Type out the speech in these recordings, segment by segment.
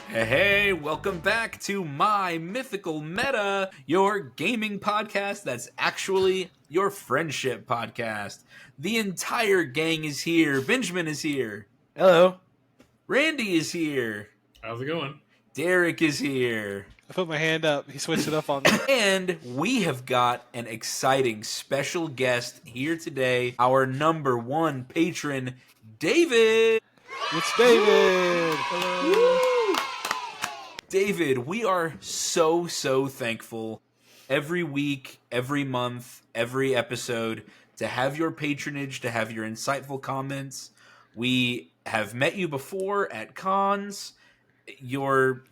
Hey, welcome back to My Mythical Meta, your gaming podcast that's actually your friendship podcast. The entire gang is here. Benjamin is here. Hello. Randy is here. How's it going? Derek is here. I put my hand up. He switched it up on me. And we have got an exciting special guest here today, our number one patron, David. It's David. Hello. David, we are so thankful every week, every month, every episode to have your patronage, to have your insightful comments. We have met you before at cons. Your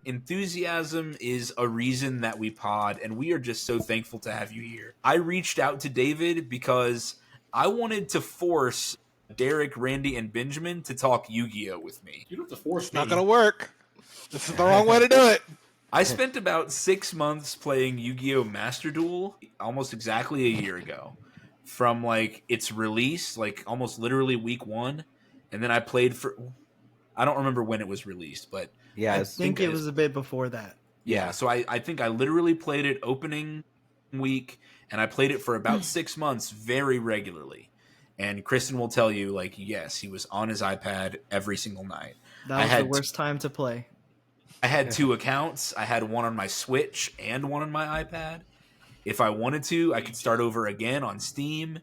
enthusiasm is a reason that we pod, and we are just so thankful to have you here. I reached out to David because I wanted to force Derek, Randy, and Benjamin to talk Yu-Gi-Oh with me. You don't have to force me. Not going to work. This is the wrong way to do it. I spent about 6 months playing Yu-Gi-Oh! Master Duel almost exactly a year ago. From, like, its release, like, almost literally week 1. And then I played for... I don't remember when it was released, but... Yeah, I think it was a bit before that. Yeah, so I think I literally played it opening week, and I played it for about 6 months very regularly. And Kristen will tell you, like, yes, he was on his iPad every single night. That was the worst time to play. I had 2 accounts. I had one on my Switch and one on my iPad. If I wanted to, I could start over again on Steam.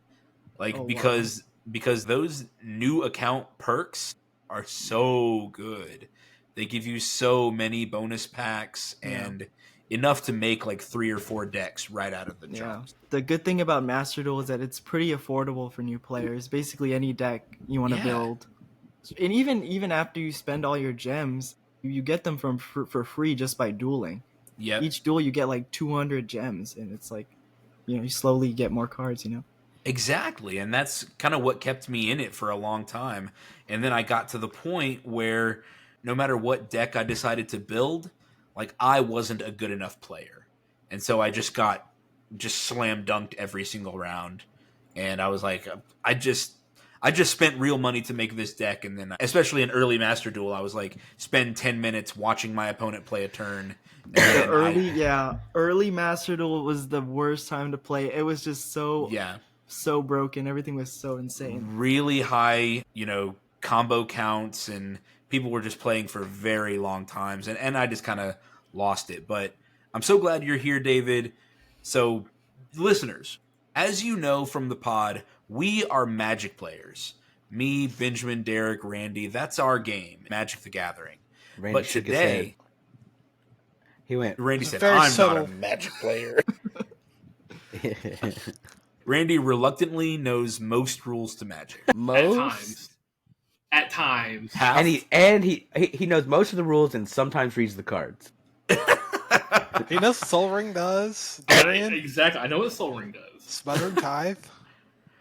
Like, because those new account perks are so good. They give you so many bonus packs and enough to make like 3 or 4 decks right out of the jump. The good thing about Master Duel is that it's pretty affordable for new players. Basically any deck you want to build. And even after you spend all your gems, you get them for free just by dueling. Yep. Each duel you get like 200 gems, and it's like, you slowly get more cards, Exactly, and that's kind of what kept me in it for a long time. And then I got to the point where no matter what deck I decided to build, like, I wasn't a good enough player. And so I just slam dunked every single round. And I was like, I just spent real money to make this deck, and then, especially in early Master Duel, I was like, spend 10 minutes watching my opponent play a turn. Early Master Duel was the worst time to play. It was just so broken. Everything was so insane. Really high, combo counts, and people were just playing for very long times, and I just kind of lost it. But I'm so glad you're here, David. So, listeners, as you know from the pod, we are Magic players. Me, Benjamin, Derek, Randy, that's our game, Magic the Gathering. Randy, but today, Randy said, I'm not a Magic player. Randy reluctantly knows most rules to Magic. At times. And he knows most of the rules and sometimes reads the cards. He knows what Soul Ring does. Exactly. I know what Soul Ring does. Smothering Tithe.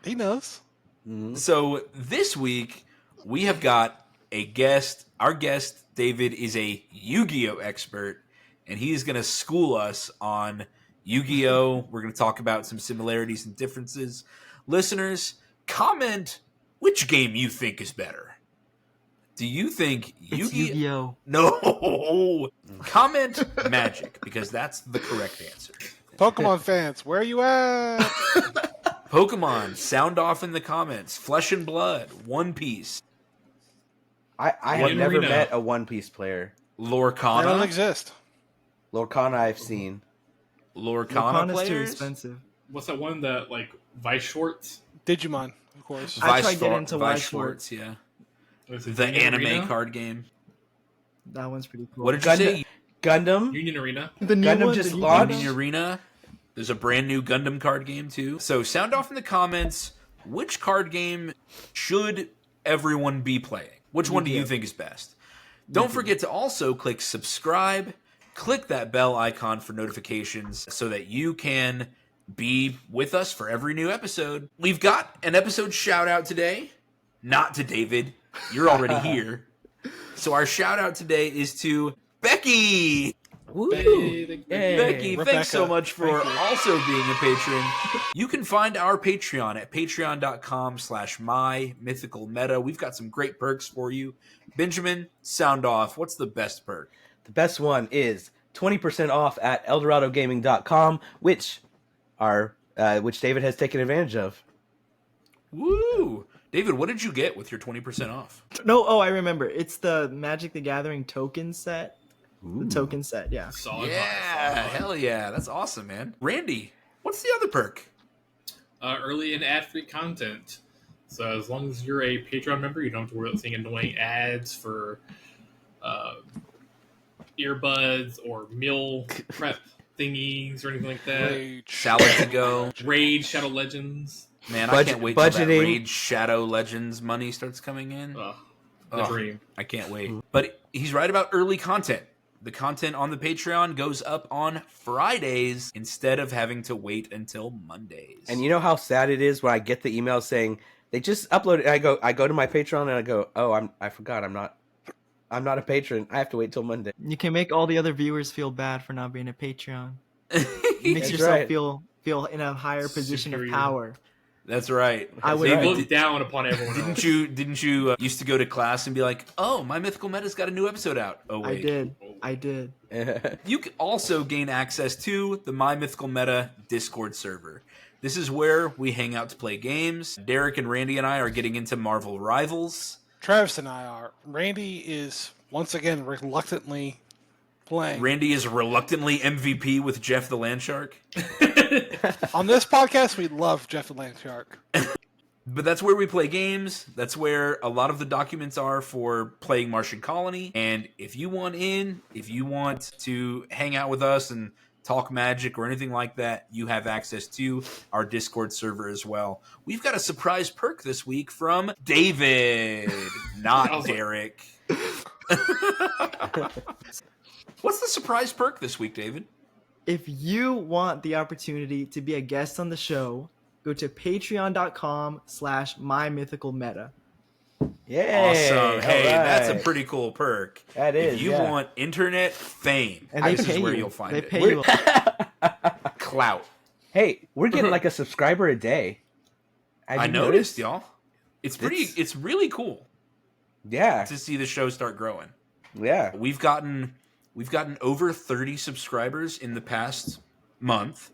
He knows. Mm-hmm. So this week we have got a guest. Our guest, David, is a Yu-Gi-Oh! Expert, and he's going to school us on Yu-Gi-Oh! We're going to talk about some similarities and differences. Listeners, comment which game you think is better. Do you think Yu-Gi-Oh? No. Comment Magic, because that's the correct answer. Pokemon fans, where are you at? Pokemon, sound off in the comments. Flesh and Blood, One Piece. I have never met a One Piece player. Lorcana. They don't exist. Lorcana I've seen. Lorcana is too players? expensive. What's that one that, like, Vice Schwartz? Digimon, of course. I tried getting into Vice Vice Schwartz, yeah. The anime card game. That one's pretty cool. What did you say? Gundam? Union Arena. The new Gundam one, just the new launched? Union Arena. There's a brand new Gundam card game, too. So sound off in the comments, which card game should everyone be playing? Which one do you think is best? Don't forget to also click subscribe. Click that bell icon for notifications so that you can be with us for every new episode. We've got an episode shout out today. Not to David. You're already here. So our shout out today is to Becky. Woo! Yay. Yay. Becky, Rebecca, thanks so much for thank you. also being a patron. You can find our Patreon at patreon.com/mymythicalmeta. We've got some great perks for you. Benjamin, sound off. What's the best perk? The best one is 20% off at eldoradogaming.com, which David has taken advantage of. Woo! David, what did you get with your 20% off? No, I remember. It's the Magic the Gathering token set. The token set, yeah. Solid Yeah, vibe. hell yeah. That's awesome, man. Randy, what's the other perk? Early and ad-free content. So as long as you're a Patreon member, you don't have to worry about seeing annoying ads for earbuds or meal prep thingies or anything like that. Rage. Salad to go. Raid, Shadow Legends. Man, I can't wait till that budgeting. Raid Shadow Legends money starts coming in. The Oh. dream. I can't wait. But he's right about early content. The content on the Patreon goes up on Fridays instead of having to wait until Mondays. And you know how sad it is when I get the email saying they just uploaded. I go to my Patreon and I go, oh, I forgot I'm not a patron. I have to wait till Monday. You can make all the other viewers feel bad for not being a Patreon. It makes That's yourself right. feel in a higher position Superior. of power. That's right. I would They David, look down upon everyone else. Didn't you used to go to class and be like, oh, my Mythical Meta's got a new episode out? Oh, wait. I did. You can also gain access to the My Mythical Meta Discord server. This is where we hang out to play games. Derek and Randy and I are getting into Marvel Rivals. Travis and I are. Randy is once again reluctantly playing. Randy is reluctantly MVP with Jeff the Landshark. On this podcast, we love Jeff the Landshark. But that's where we play games. That's where a lot of the documents are for playing Martian Colony. And if you want to hang out with us and talk Magic or anything like that, you have access to our Discord server as well. We've got a surprise perk this week from David, not Derek. What's the surprise perk this week, David? If you want the opportunity to be a guest on the show, go to patreon.com/mymythicalmeta. Yeah. Awesome. Hey, all right. that's a pretty cool perk. That is. If you yeah. want internet fame, And they this pay is where you. you'll find They it. pay you. Clout. Hey, we're getting like a subscriber a day. Have I you noticed, y'all. It's pretty. It's- It's really cool Yeah. to see the show start growing. Yeah. We've gotten over 30 subscribers in the past month,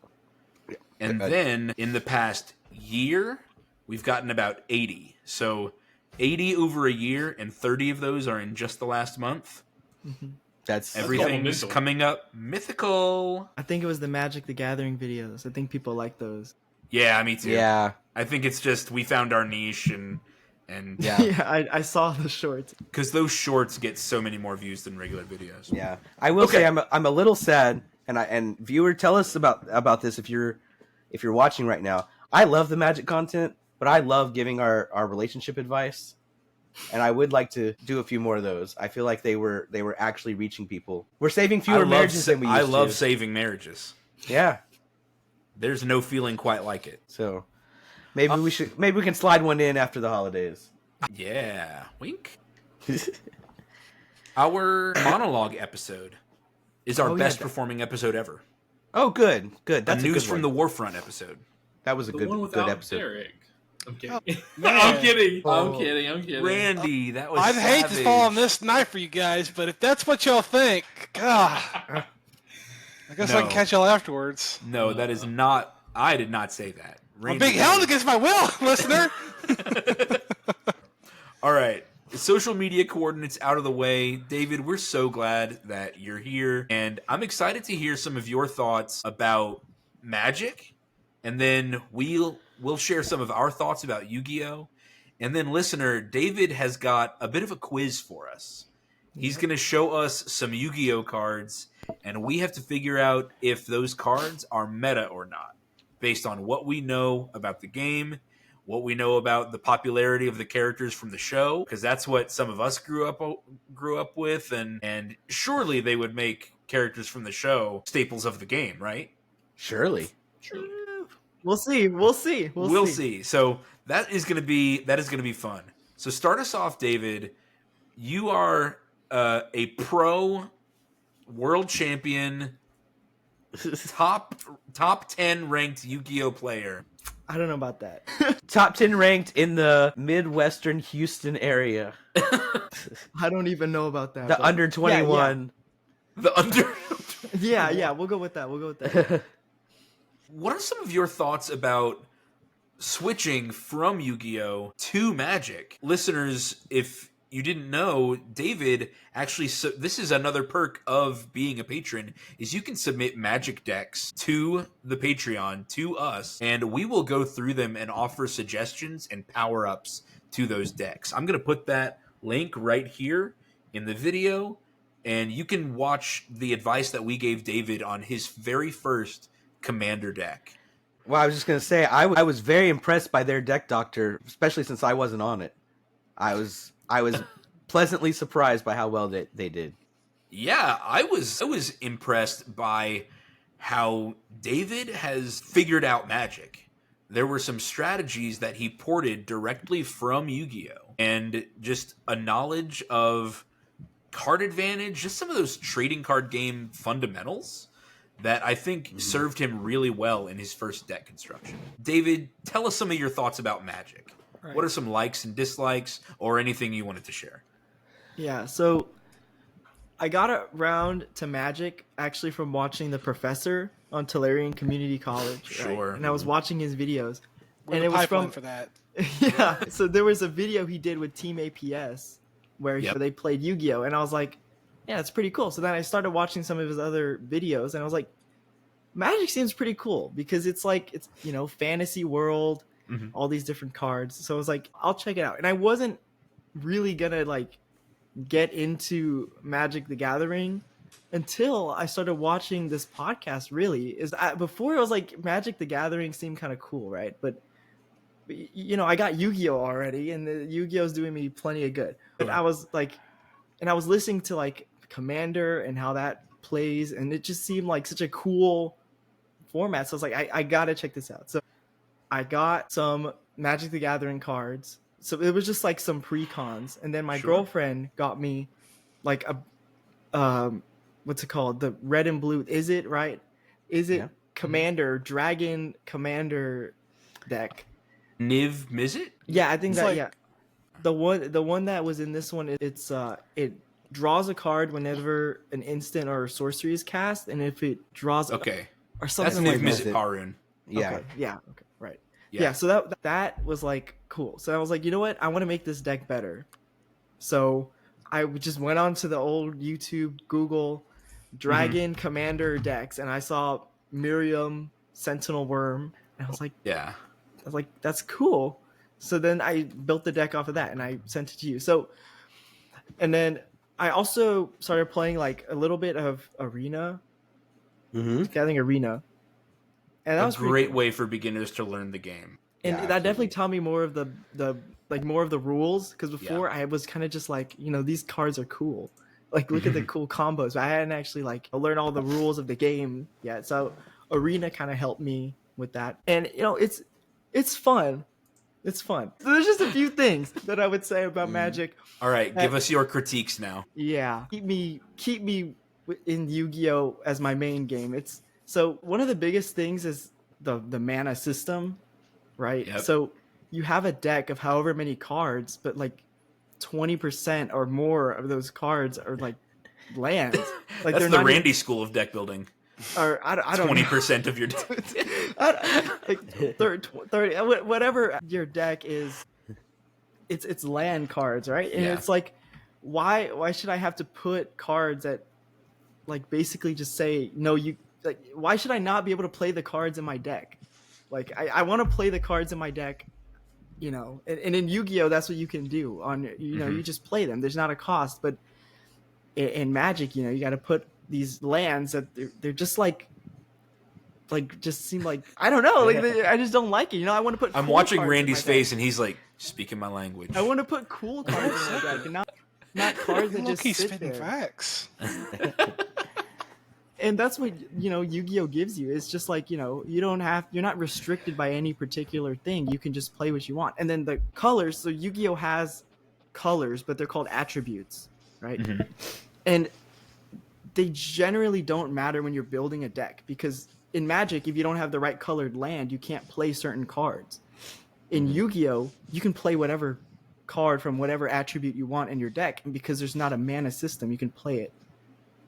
and then in the past year, we've gotten about 80. So 80 over a year, and 30 of those are in just the last month. That's Everything's mental. coming up mythical. I think it was the Magic the Gathering videos. I think people like those. Yeah, me too. Yeah. I think it's just we found our niche and Yeah. Yeah, I saw the shorts. because those shorts get so many more views than regular videos. Yeah, I will Okay. say I'm a little sad, and viewer, tell us about this if you're watching right now. I love the Magic content, but I love giving our relationship advice, and I would like to do a few more of those. I feel like they were actually reaching people. We're saving fewer marriages than we used I love to. saving marriages. Yeah, There's no feeling quite like it. so maybe we can slide one in after the holidays. Yeah, wink. Our monologue episode is our Oh, yeah, best that- performing episode ever. Oh, good. A That's news a good from one. the Warfront episode. That was a The good one good without episode. Derek. I'm kidding. Oh, I'm man. kidding. Oh. I'm kidding. Randy, that was I'd hate to savage. fall on this knife for you guys, but if that's what y'all think, God, I guess I No. can catch y'all afterwards. No, that is not. I did not say that. I'm Randy being held against my will, listener. All right. Social media coordinates out of the way. David, we're so glad that you're here. And I'm excited to hear some of your thoughts about Magic. And then we'll share some of our thoughts about Yu-Gi-Oh! And then, listener, David has got a bit of a quiz for us. He's going to show us some Yu-Gi-Oh! Cards. And we have to figure out if those cards are meta or not, based on what we know about the game, what we know about the popularity of the characters from the show, because that's what some of us grew up with, and surely they would make characters from the show staples of the game, right? Surely. We'll see. We'll see. So that is going to be fun. So start us off, David. You are a pro world champion, top 10 ranked Yu-Gi-Oh player. I don't know about that. Top 10 ranked in the Midwestern Houston area. I don't even know about that. The but- under 21. The under. Yeah, we'll go with that. What are some of your thoughts about switching from Yu-Gi-Oh to Magic? Listeners, if you didn't know, David actually, this is another perk of being a patron, is you can submit Magic decks to the Patreon, to us, and we will go through them and offer suggestions and power-ups to those decks. I'm going to put that link right here in the video, and you can watch the advice that we gave David on his very first Commander deck. Well, I was just going to say, I was very impressed by their deck doctor, especially since I wasn't on it. I was pleasantly surprised by how well they did. Yeah, I was impressed by how David has figured out Magic. There were some strategies that he ported directly from Yu-Gi-Oh! And just a knowledge of card advantage, just some of those trading card game fundamentals that I think served him really well in his first deck construction. David, tell us some of your thoughts about Magic. Right. What are some likes and dislikes, or anything you wanted to share? Yeah, so I got around to Magic actually from watching The Professor on Tolarian Community College. Sure. Right? And I was watching his videos. We're and the it was pipeline from for that. yeah. So there was a video he did with Team APS where they played Yu-Gi-Oh! And I was like, yeah, it's pretty cool. So then I started watching some of his other videos and I was like, Magic seems pretty cool because it's fantasy world, all these different cards. So I was like, I'll check it out. And I wasn't really gonna get into Magic the Gathering until I started watching this podcast. Before it was like Magic the Gathering seemed kind of cool, right? But I got Yu-Gi-Oh already, and the Yu-Gi-Oh's doing me plenty of good. But I was listening to Commander and how that plays, and it just seemed like such a cool format. So I was like, I gotta check this out. So I got some Magic the Gathering cards. So it was just some pre-cons, and then my girlfriend got me what's it called? The red and blue. Is it right? Is it Commander Dragon Commander deck? Niv Mizzet? Yeah, I think It's that The one that was in this one, it draws a card whenever an instant or a sorcery is cast, and if it draws or That's something Niv like that. Mizzet Parun. Yeah. Okay. Yeah. Okay. Right. Yeah. Yeah. So that was cool. So I was like, you know what? I want to make this deck better. So I just went on to the old YouTube, Google Dragon Commander decks, and I saw Miriam Sentinel Worm, and I was like, that's cool. So then I built the deck off of that, and I sent it to you. So, and then I also started playing a little bit of Arena, Gathering Arena, and that was a great way for beginners to learn the game. And that definitely taught me more of the more of the rules, because before I was kind of just these cards are cool. Look at the cool combos. But I hadn't actually learned all the rules of the game yet. So Arena kind of helped me with that. And it's fun. It's fun. So there's just a few things that I would say about Magic. All right, give us your critiques now. Yeah. Keep me in Yu-Gi-Oh as my main game. So one of the biggest things is the mana system, right? Yep. So you have a deck of however many cards, but 20% or more of those cards are lands. That's they're the not Randy school of deck building. Or I don't 20% of your deck. 30, whatever your deck is, it's land cards, right? And it's why should I have to put cards that basically just say no? Why should I not be able to play the cards in my deck? I want to play the cards in my deck, and in Yu-Gi-Oh that's what you can do on you just play them. There's not a cost, but in Magic, you got to put these lands that they're just just seem I don't know, I just don't like it. I want to put. I'm cool watching cards in Randy's my deck. face, and he's speaking my language. I want to put cool cards in my deck, and not cards that just He's sit spitting there. facts. And that's what Yu-Gi-Oh gives you. It's just you're not restricted by any particular thing. You can just play what you want. And then the colors. So Yu-Gi-Oh has colors, but they're called attributes, right? And they generally don't matter when you're building a deck, because in Magic, if you don't have the right colored land, you can't play certain cards. In Yu-Gi-Oh, you can play whatever card from whatever attribute you want in your deck, and because there's not a mana system, you can play it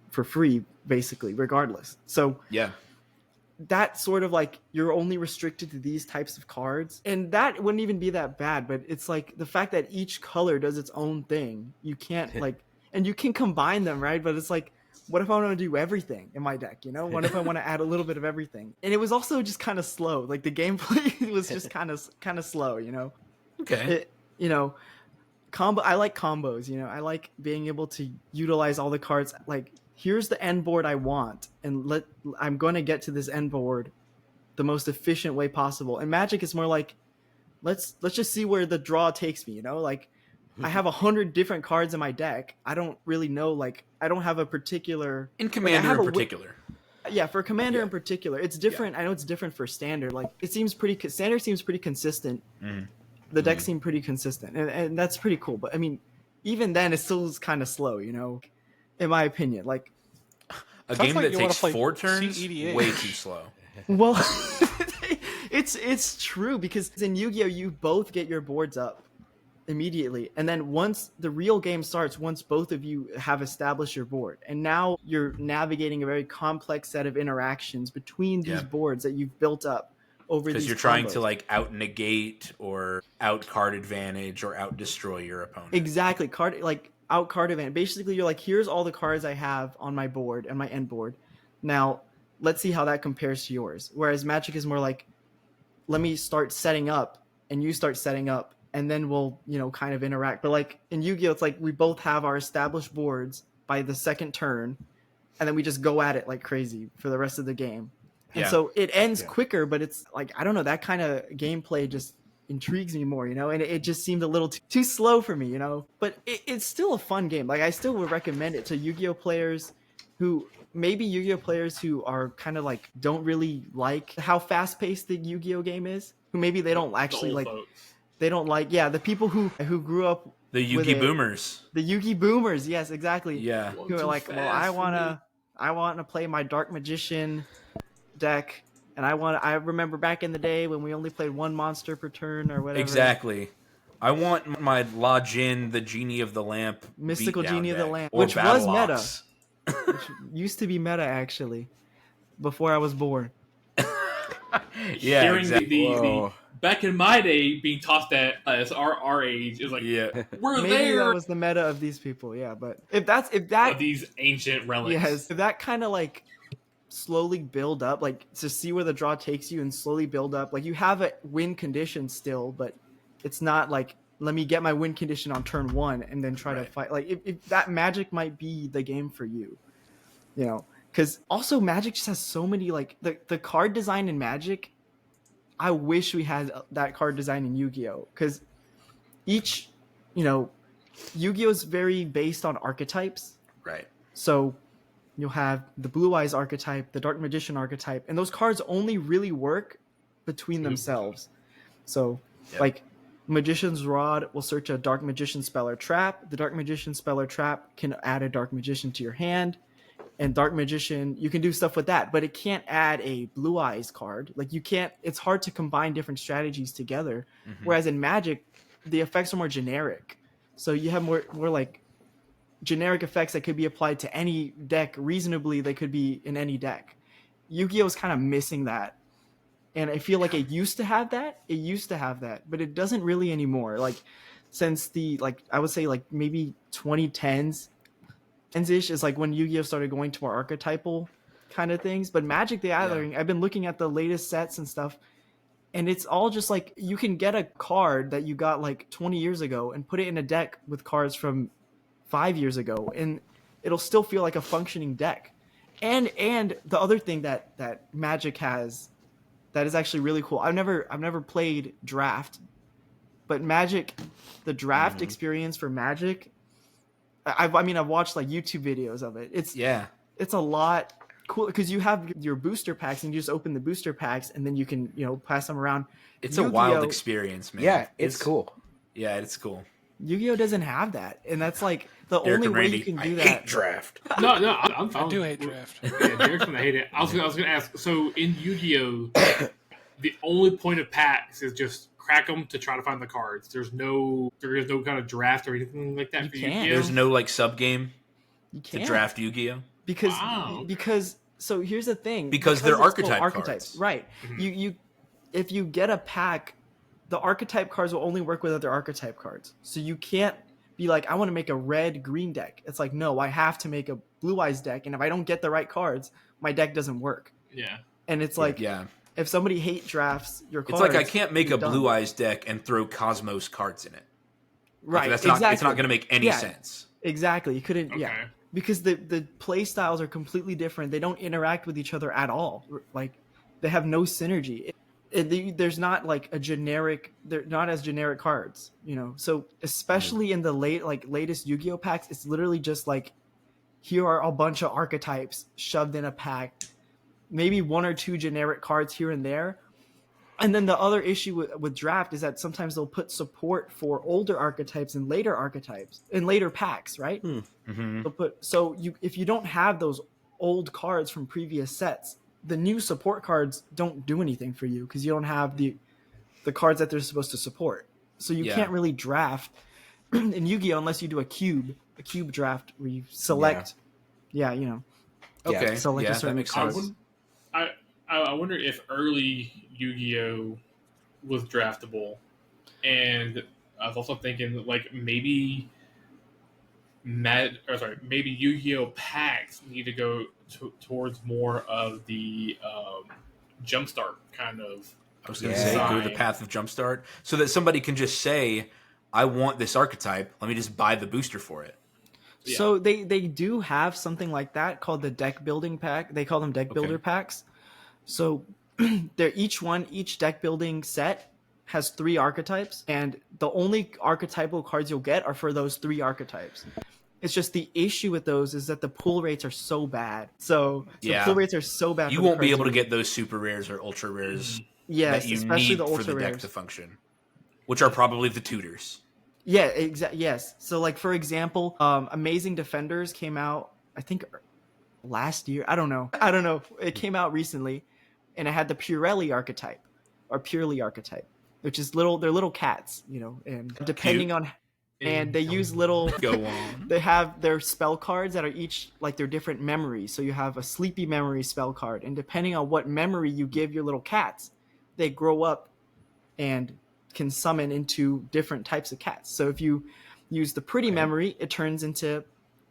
for free, basically, regardless. So Yeah. that sort of like, you're only restricted to these types of cards, and that wouldn't even be that bad, but it's like the fact that each color does its own thing. You can't like, and you can combine them, right? But it's like, what if I want to do everything in my deck, you know? What if I want to add a little bit of everything? And it was also just kind of slow. Like the gameplay was just kind of slow, you know? Okay. You know, I like combos, you know? I like being able to utilize all the cards. Like, here's the end board I want, and I'm going to get to this end board the most efficient way possible. And Magic is more like, let's just see where the draw takes me, you know? Like, I have 100 different cards in my deck. I don't really know, like, I don't have a particular... In Commander in particular. Yeah, for Commander in particular. It's different. I know it's different for Standard. Like, Standard seems pretty consistent. The deck seemed pretty consistent, and that's pretty cool. But, I mean, even then, it still is kind of slow, you know? In my opinion. Like, a sounds game like that you wanna takes play 4 turns, CEDA. way too slow. well, it's true, because in Yu-Gi-Oh, you both get your boards up immediately, and then once the real game starts, once both of you have established your board, and now you're navigating a very complex set of interactions between these boards that you've built up over these Because you're trying combos. to like out negate or out card advantage or out destroy your opponent. Exactly, out card advantage. Basically, you're like, here's all the cards I have on my board and my end board. Now let's see how that compares to yours. Whereas Magic is more like, let me start setting up and you start setting up, and then we'll, you know, kind of interact. But like in Yu-Gi-Oh, it's like we both have our established boards by the second turn, and then we just go at it like crazy for the rest of the game. And so it ends quicker, but it's like, I don't know, that kind of gameplay just intrigues me more, you know? And it just seemed a little too slow for me, you know? But it's still a fun game. Like, I still would recommend it to Yu-Gi-Oh players who are kind of like, don't really like how fast-paced the Yu-Gi-Oh game is, who maybe they don't actually like... Folks. They don't like, the people who grew up The Yugi Boomers. The Yugi Boomers, yes, exactly. Yeah. Who are like, well, I want to play my Dark Magician deck, and I remember back in the day when we only played one monster per turn or whatever. Exactly. I want my La Jin, the Genie of the Lamp, Mystical beatdown Genie of the deck, Lamp, or which was Battle meta. Ox. Which used to be meta, actually, before I was born. Yeah, Hearing exactly. the back in my day being tossed at us our age is like, we're Maybe there. that was the meta of these people, yeah. But if that Of these ancient relics. yes, if that kind of like slowly build up, like to see where the draw takes you and slowly build up, like you have a win condition still, but it's not like, let me get my win condition on turn 1 and then try to fight. Like if that Magic might be the game for you, you know, because also Magic just has so many, like the card design in Magic. I wish we had that card design in Yu-Gi-Oh, because each, you know, Yu-Gi-Oh is very based on archetypes. Right. So you'll have the Blue Eyes archetype, the Dark Magician archetype, and those cards only really work between themselves. So, like, Magician's Rod will search a Dark Magician spell or trap. The Dark Magician spell or trap can add a Dark Magician to your hand. And Dark Magician, you can do stuff with that, but it can't add a Blue Eyes card. Like, you can't, it's hard to combine different strategies together. Whereas in Magic, the effects are more generic. So you have more like generic effects that could be applied to any deck. Reasonably, they could be in any deck. Yu-Gi-Oh is kind of missing that. And I feel like it used to have that. But it doesn't really anymore. Like, since the, like, I would say like maybe 2010s ish is like when Yu-Gi-Oh started going to more archetypal kind of things. But Magic the Gathering, I've been looking at the latest sets and stuff, and it's all just like, you can get a card that you got like 20 years ago and put it in a deck with cards from 5 years ago, and it'll still feel like a functioning deck. And the other thing that Magic has that is actually really cool, I've never played Draft, but Magic, the Draft experience for Magic, I've watched like YouTube videos of it. It's a lot cool because you have your booster packs and you just open the booster packs and then you can, you know, pass them around. It's Yu-Gi-Oh! a wild experience, man. Yeah, it's cool. Yeah, it's cool. Yu-Gi-Oh doesn't have that, and that's like the Derek only and way Randy, you can I do hate that. draft. No, I'm fine. I do hate draft. Yeah, Derek's gonna hate it. I was gonna ask. So in Yu-Gi-Oh, the only point of packs is just crack them to try to find the cards. There is no kind of draft or anything like that You for can't. Yu-Gi-Oh. There's no like sub game You to can't draft Yu-Gi-Oh. Wow. because so here's the thing, Because they're it's called archetype cards. right? Mhm. You if you get a pack, the archetype cards will only work with other archetype cards. So you can't be like, I want to make a red green deck. It's like, no, I have to make a blue eyes deck, and if I don't get the right cards, my deck doesn't work. Yeah. And it's like, Yeah, if somebody hate drafts your it's cards, like I can't make you're a done. Blue Eyes deck and throw Cosmos cards in it. Like, Right? that's exactly. not. It's not going to make any Yeah. sense. Exactly. You couldn't. Okay. Yeah. Because the play styles are completely different. They don't interact with each other at all. Like they have no synergy. There's not like a generic. They're not as generic cards, you know. So especially in the latest Yu-Gi-Oh packs, it's literally just like, here are a bunch of archetypes shoved in a pack, maybe one or two generic cards here and there. And then the other issue with draft is that sometimes they'll put support for older archetypes and later archetypes in later packs, right? Mm-hmm. If you don't have those old cards from previous sets, the new support cards don't do anything for you because you don't have the cards that they're supposed to support. So you can't really draft in Yu-Gi-Oh unless you do a cube draft where you select, you know, Okay. select a Yeah, certain that makes card. sense. I wonder if early Yu-Gi-Oh was draftable, and I was also thinking like maybe maybe Yu-Gi-Oh packs need to go towards more of the jumpstart kind of. I was going to Yeah. say go the design. path of Jumpstart so that somebody can just say, I want this archetype. Let me just buy the booster for it. Yeah. So they do have something like that called the deck building pack. They call them deck builder packs. So each deck building set has 3 archetypes, and the only archetypal cards you'll get are for those 3 archetypes. It's just the issue with those is that the pull rates are so bad. So Yeah. pull rates are so bad. You for the won't be cards able to you- get those super rares or ultra rares yes, that you especially need the for ultra the deck rares. to function, which are probably the tutors. Yeah, yes. So like for example, Amazing Defenders came out, I think last year. I don't know. It came out recently, and it had the Purely archetype, which is they're little cats, you know, and depending on, and they use little. Go on. They have their spell cards that are each like their different memories. So you have a sleepy memory spell card, and depending on what memory you give your little cats, they grow up and can summon into different types of cats. So if you use the pretty memory, it turns into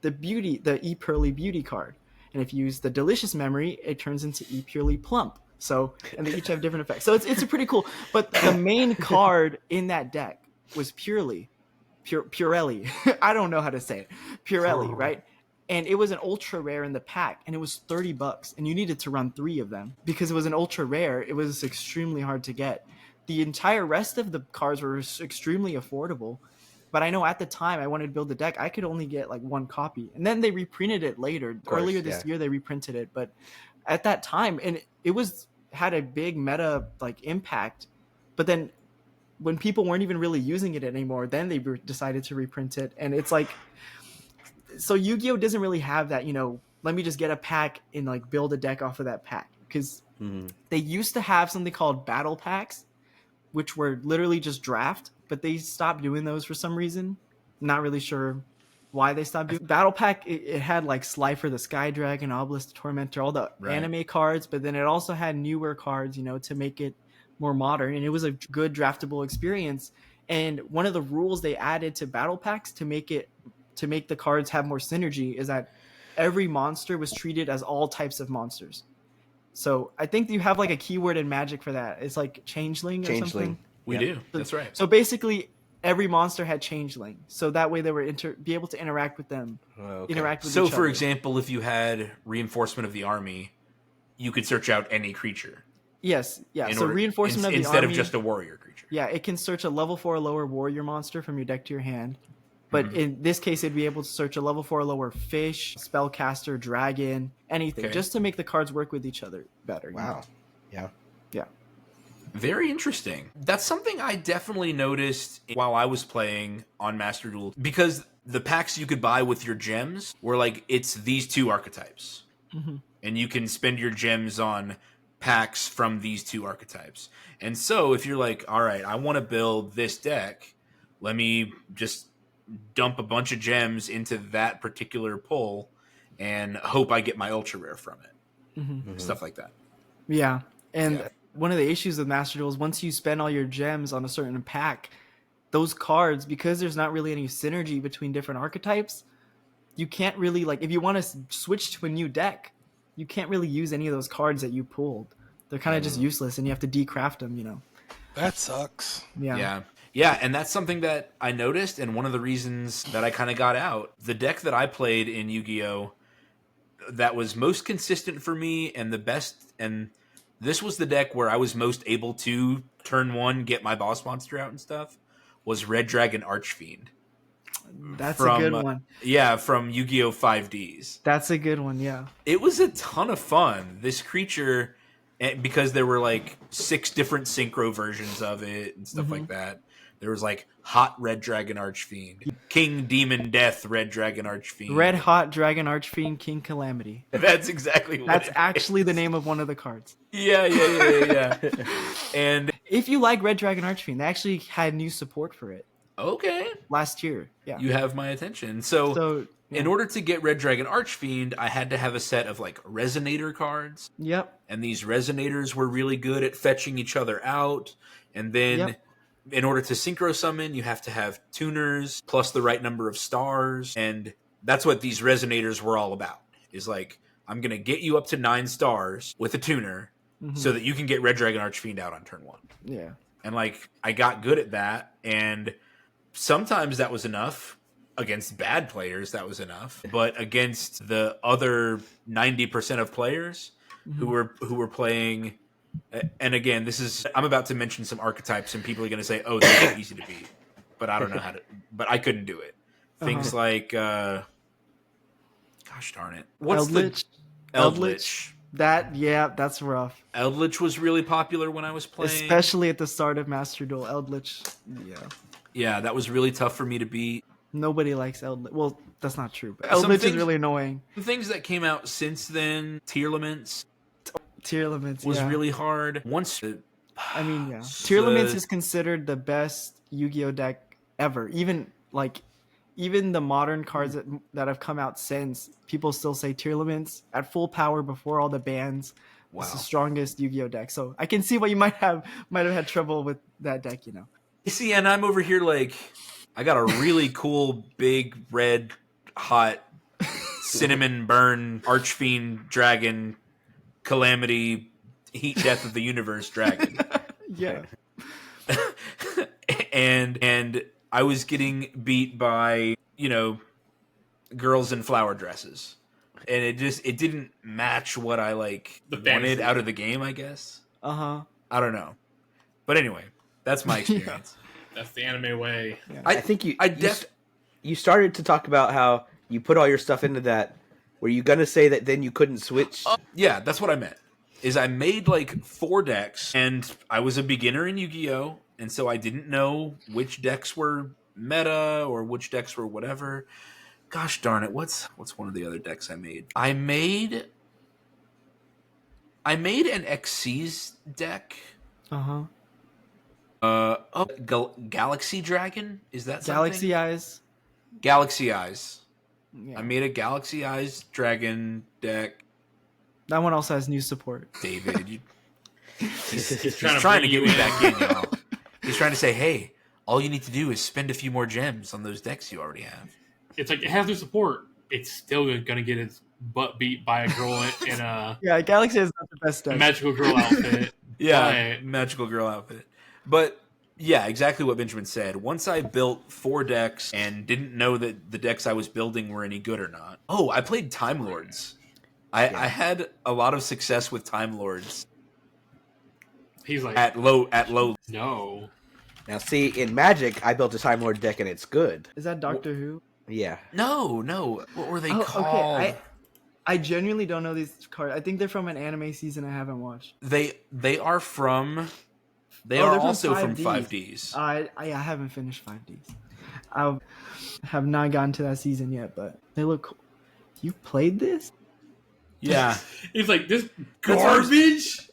the E Pearly Beauty card. And if you use the delicious memory, it turns into E Purely Plump. So, and they each have different effects. So it's a pretty cool. But the main card in that deck was Purely. I don't know how to say it. Purely, right? And it was an ultra rare in the pack, and it was $30, and you needed to run 3 of them because it was an ultra rare. It was extremely hard to get. The entire rest of the cards were extremely affordable, but I know at the time I wanted to build the deck, I could only get like 1 copy, and then they reprinted it later. Earlier this year, they reprinted it, but at that time, and it had a big meta like impact. But then when people weren't even really using it anymore, then they decided to reprint it, and it's like. So Yu-Gi-Oh doesn't really have that, you know, let me just get a pack and like build a deck off of that pack, because they used to have something called battle packs, which were literally just draft, but they stopped doing those for some reason. Not really sure why they stopped doing battle pack. It had like Slifer the Sky Dragon, Obelisk the Tormentor, all the anime cards, but then it also had newer cards, you know, to make it more modern, and it was a good draftable experience. And one of the rules they added to battle packs to make the cards have more synergy is that every monster was treated as all types of monsters. So I think you have like a keyword in Magic for that. It's like changeling or something. We do. That's right. So basically every monster had changeling. So that way they were be able to interact with them. Interact with So each for other. example, if you had reinforcement of the army, you could search out any creature. Yes, yeah. So reinforcement of the instead army, of just a warrior creature. Yeah, it can search a level 4 or lower warrior monster from your deck to your hand. But in this case, it'd be able to search a level 4 or lower fish, spellcaster, dragon, anything, just to make the cards work with each other better. Wow. Yeah. Yeah. Very interesting. That's something I definitely noticed while I was playing on Master Duel, because the packs you could buy with your gems were like, it's these two archetypes. And you can spend your gems on packs from these two archetypes. And so if you're like, all right, I want to build this deck, let me just dump a bunch of gems into that particular pull and hope I get my ultra rare from it. Stuff like that. Yeah, and Yeah. one of the issues with Master Duel is once you spend all your gems on a certain pack, those cards, because there's not really any synergy between different archetypes, you can't really, like, if you want to switch to a new deck, you can't really use any of those cards that you pulled. They're kind of just useless, and you have to decraft them, you know. That sucks. Yeah. Yeah, and that's something that I noticed, and one of the reasons that I kind of got out. The deck that I played in Yu-Gi-Oh! That was most consistent for me and the best, and this was the deck where I was most able to turn one, get my boss monster out and stuff, was Red Dragon Archfiend. That's a good one. Yeah, from Yu-Gi-Oh! 5Ds. That's a good one, yeah. It was a ton of fun. This creature, because there were like 6 different synchro versions of it and stuff like that. There was like Hot Red Dragon Archfiend, King Demon Death Red Dragon Archfiend. Red Hot Dragon Archfiend King Calamity. That's exactly what That's it actually is. the name of one of the cards. Yeah. And If you like Red Dragon Archfiend, they actually had new support for it okay, last year. Yeah. you have my attention. So in order to get Red Dragon Archfiend, I had to have a set of like Resonator cards. Yep. And these Resonators were really good at fetching each other out. And then in order to synchro summon, you have to have tuners plus the right number of stars. And that's what these Resonators were all about. Is like, I'm going to get you up to 9 stars with a tuner so that you can get Red Dragon Archfiend out on turn 1. Yeah. And like, I got good at that. And sometimes that was enough. Against bad players, that was enough. But against the other 90% of players who were playing, and again, I'm about to mention some archetypes, and people are going to say, "Oh, they're easy to beat," but I don't know how to. But I couldn't do it. Things like, gosh darn it, Eldritch. Eldritch? That's rough. Eldritch was really popular when I was playing, Especially at the start of Master Duel. Eldritch. Yeah, that was really tough for me to beat. Nobody likes Eldritch. Well, that's not true. But Eldritch is really annoying. Things that came out since then, Tier Limits Tier Limits was really hard. Once, I mean, yeah. Tier Limits is considered the best Yu-Gi-Oh deck ever. Even the modern cards that have come out since, people still say Tier Limits at full power before all the bans. Wow. It's the strongest Yu-Gi-Oh deck. So I can see why you might have had trouble with that deck, you know. You see, and I'm over here like, I got a really cool big red hot cinnamon burn Archfiend dragon calamity heat death of the universe dragon. Yeah. and I was getting beat by, girls in flower dresses. And it didn't match what I wanted out of the game, I guess. Uh-huh. I don't know. But anyway, that's my experience. That's the anime way. Yeah. I think you started to talk about how you put all your stuff into that. Were you gonna say that then you couldn't switch? Yeah, that's what I meant. Is I made 4 decks, and I was a beginner in Yu-Gi-Oh, and so I didn't know which decks were meta or which decks were whatever. Gosh darn it! What's one of the other decks I made? I made an Xyz deck. Uh-huh. Galaxy Dragon? Is that something? Galaxy Eyes. Galaxy Eyes. Yeah. I made a Galaxy Eyes Dragon deck. That one also has new support. David, he's trying trying to bring get you me back in, y'all. He's trying to say, hey, all you need to do is spend a few more gems on those decks you already have. It's like, it has new support. It's still going to get its butt beat by a girl in a Yeah, Galaxy is not the best deck. magical girl outfit. Yeah, But magical girl outfit. But yeah, exactly what Benjamin said. Once I built 4 decks and didn't know that the decks I was building were any good or not. Oh, I played Time Lords. I had a lot of success with Time Lords he's like, at low. no. Now, see, in Magic, I built a Time Lord deck and it's good. Is that Doctor Who? Yeah. No. What were they Oh, called? okay. I genuinely don't know these cards. I think they're from an anime season I haven't watched. They are from They Oh, are they're from also from 5Ds. 5Ds. I haven't finished 5Ds. I have not gotten to that season yet, but they look cool. You played this? Yeah. He's like, this That's what I was- garbage.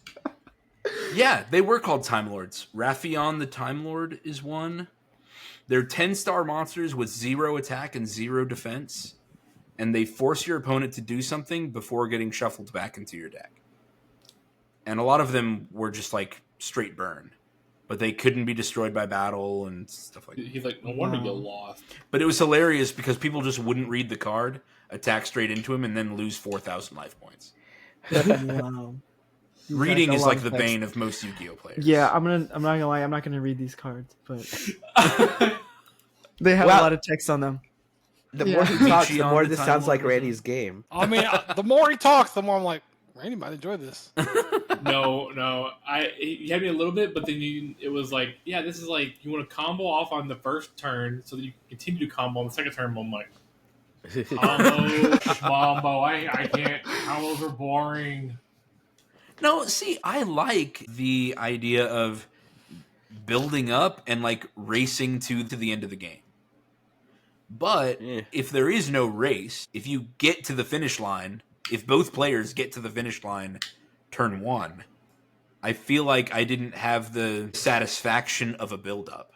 Yeah, they were called Time Lords. Raphion the Time Lord is one. They're 10-star monsters with 0 attack and 0 defense. And they force your opponent to do something before getting shuffled back into your deck. And a lot of them were just like straight burn. But they couldn't be destroyed by battle and stuff like that. He's like, no wonder you Wow. lost. But it was hilarious because people just wouldn't read the card, attack straight into him, and then lose 4,000 life points. Wow. You Reading guys is got a lot like of the text. bane of most Yu-Gi-Oh players. Yeah, I'm not gonna lie, I'm not gonna read these cards, but they have Well- a lot of text on them. The Yeah. more he talks, the Peachy on more the this Time sounds Lord like or Randy's game. I mean, the more he talks, the more I'm like, Randy might enjoy this. No. You had me a little bit, but then it was like, yeah, this is like, you want to combo off on the first turn so that you can continue to combo on the second turn. I'm like, combo, I can't. Combos are boring. No, see, I like the idea of building up and like racing to the end of the game. But Yeah. if there is no race, if you get to the finish line, if both players get to the finish line turn 1, I feel like I didn't have the satisfaction of a build up.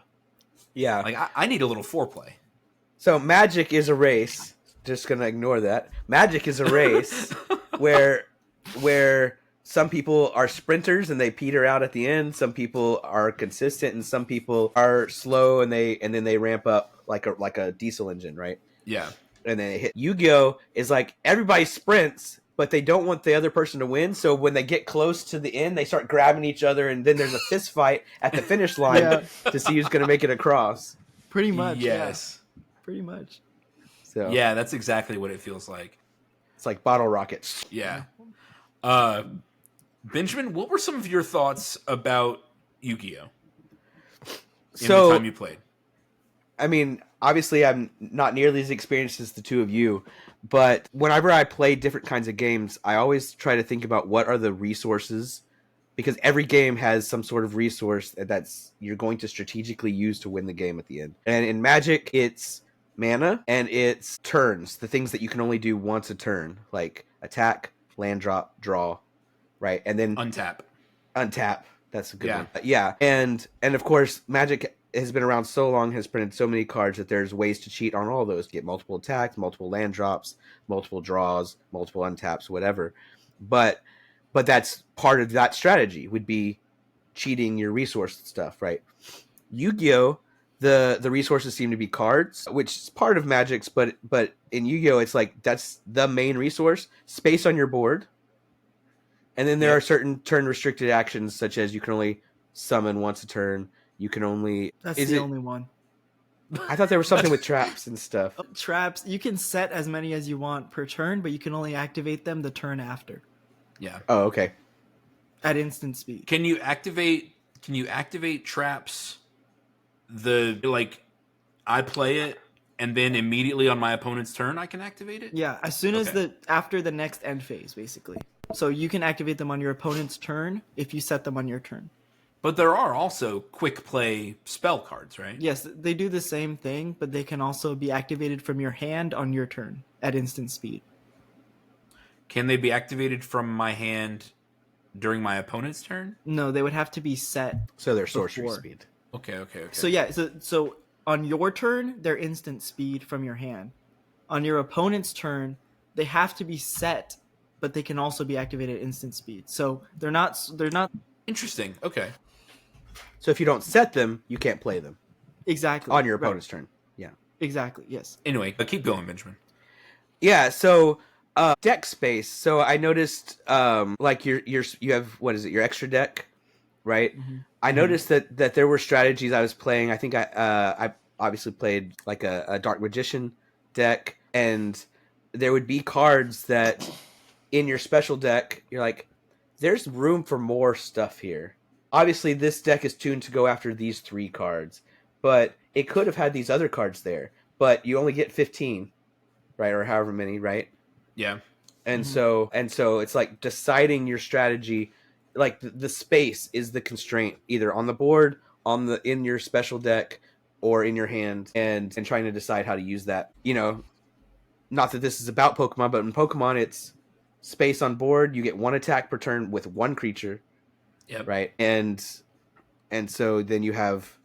Yeah. Like I need a little foreplay. So Magic is a race. Just gonna ignore that. Magic is a race where some people are sprinters and they peter out at the end. Some people are consistent and some people are slow and then they ramp up like a diesel engine, right? Yeah. And then it hit. Yu-Gi-Oh is like everybody sprints, but they don't want the other person to win. So when they get close to the end, they start grabbing each other, and then there's a fist fight at the finish line Yeah. to see who's gonna make it across. Pretty much. Yes. Yeah. Pretty much. So Yeah, that's exactly what it feels like. it's like bottle rockets. Yeah. Benjamin, what were some of your thoughts about Yu-Gi-Oh? In the time you played? I mean, obviously, I'm not nearly as experienced as the two of you, but whenever I play different kinds of games, I always try to think about what are the resources, because every game has some sort of resource that's you're going to strategically use to win the game at the end. And in Magic, it's mana and it's turns, the things that you can only do once a turn, like attack, land drop, draw, right? And then Untap. untap. That's a good Yeah. one. Yeah, and of course, Magic has been around so long, has printed so many cards that there's ways to cheat on all those. Get multiple attacks, multiple land drops, multiple draws, multiple untaps, whatever. But that's part of that strategy would be cheating your resource stuff, right? Yu-Gi-Oh, the resources seem to be cards, which is part of Magic's, but in Yu-Gi-Oh, it's like that's the main resource. Space on your board. And then there Yeah. are certain turn restricted actions, such as you can only summon once a turn. You can only. That's Is the it? only one. I thought there was something with traps and stuff. Traps, you can set as many as you want per turn, but you can only activate them the turn after Yeah. Oh, okay. at instant speed. Can you activate traps I play it and then immediately on my opponent's turn I can activate it? Yeah, as soon as Okay. after the next end phase, basically. So you can activate them on your opponent's turn if you set them on your turn. But there are also quick play spell cards, right? Yes, they do the same thing, but they can also be activated from your hand on your turn at instant speed. Can they be activated from my hand during my opponent's turn? No, they would have to be set. So they're sorcery Before. speed. Okay. So yeah, so on your turn, they're instant speed from your hand. On your opponent's turn, they have to be set, but they can also be activated at instant speed. So they're not Interesting. Okay. So if you don't set them, you can't play them exactly on your right. opponent's turn. Yeah. Exactly. Yes. Anyway, keep going, Benjamin. Yeah. So deck space. So I noticed like you have what is it? Your extra deck, right? Mm-hmm. I noticed that there were strategies I was playing. I think I obviously played like a Dark Magician deck, and there would be cards that in your special deck you're like, there's room for more stuff here. Obviously, this deck is tuned to go after these 3 cards, but it could have had these other cards there. But you only get 15, right, or however many, right? Yeah. And so it's like deciding your strategy like the space is the constraint, either on the board, in your special deck, or in your hand, and trying to decide how to use that. Not that this is about Pokemon, but in Pokemon, it's space on board. You get one attack per turn with one creature, Yep. right? And so then you have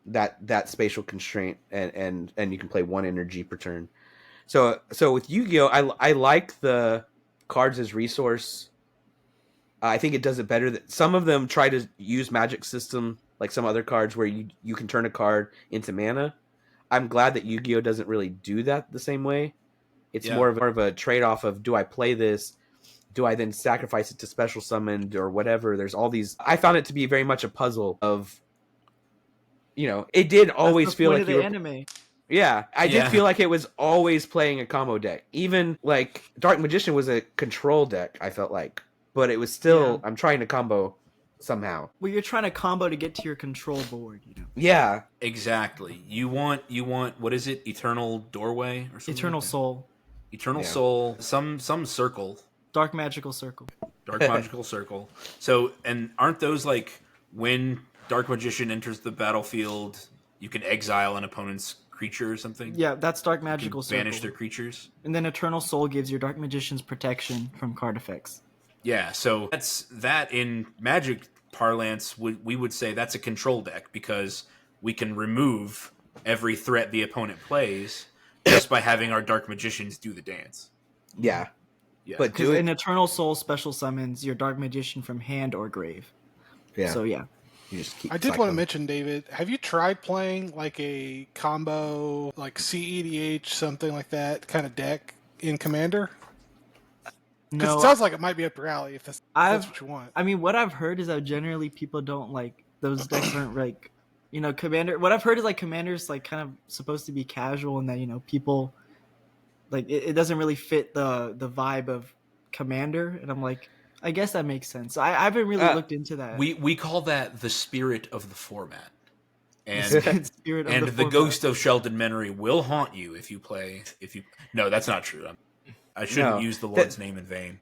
that spatial constraint, and you can play one energy per turn. So with Yu-Gi-Oh, I like the cards as resource. I think it does it better. That some of them try to use magic system like some other cards where you can turn a card into mana. I'm glad that Yu-Gi-Oh doesn't really do that the same way. It's more of a trade-off of, do I play this? Do I then sacrifice it to special summoned or whatever? There's all these. I found it to be very much a puzzle of, it did always That's the feel point like of you the were. anime. Yeah, I did Yeah. feel like it was always playing a combo deck. Even like Dark Magician was a control deck, I felt like. But it was still, I'm trying to combo somehow. Well, you're trying to combo to get to your control board, Yeah. Exactly. You want what is it? Eternal Doorway or something? Eternal like that? Soul, Eternal Yeah. Soul. Some circle. Dark Magical Circle. Dark Magical Circle. So, and aren't those like when Dark Magician enters the battlefield, you can exile an opponent's creature or something? Yeah, that's Dark You Magical can Circle. banish their creatures. And then Eternal Soul gives your Dark Magician's protection from card effects. Yeah, so that in Magic parlance, we would say that's a control deck because we can remove every threat the opponent plays just by having our Dark Magicians do the dance. Yeah. Yeah. But Because do in it. Eternal Soul special summons your Dark Magician from hand or grave. Yeah. So yeah. You just keep I did want to cycling. mention, David, have you tried playing like a combo, like CEDH, something like that kind of deck in Commander? Because No, it sounds like it might be up your alley if that's I've what you want. I mean, what I've heard is that generally people don't like those decks aren't like, Commander. What I've heard is like Commander's like kind of supposed to be casual and that people like it doesn't really fit the vibe of Commander. And I'm like, I guess that makes sense. I haven't really looked into that. We call that the spirit of the format. And Spirit of and the the format. ghost of Sheldon Menery will haunt you if you play. No, that's not true. I shouldn't No. use the Lord's name in vain.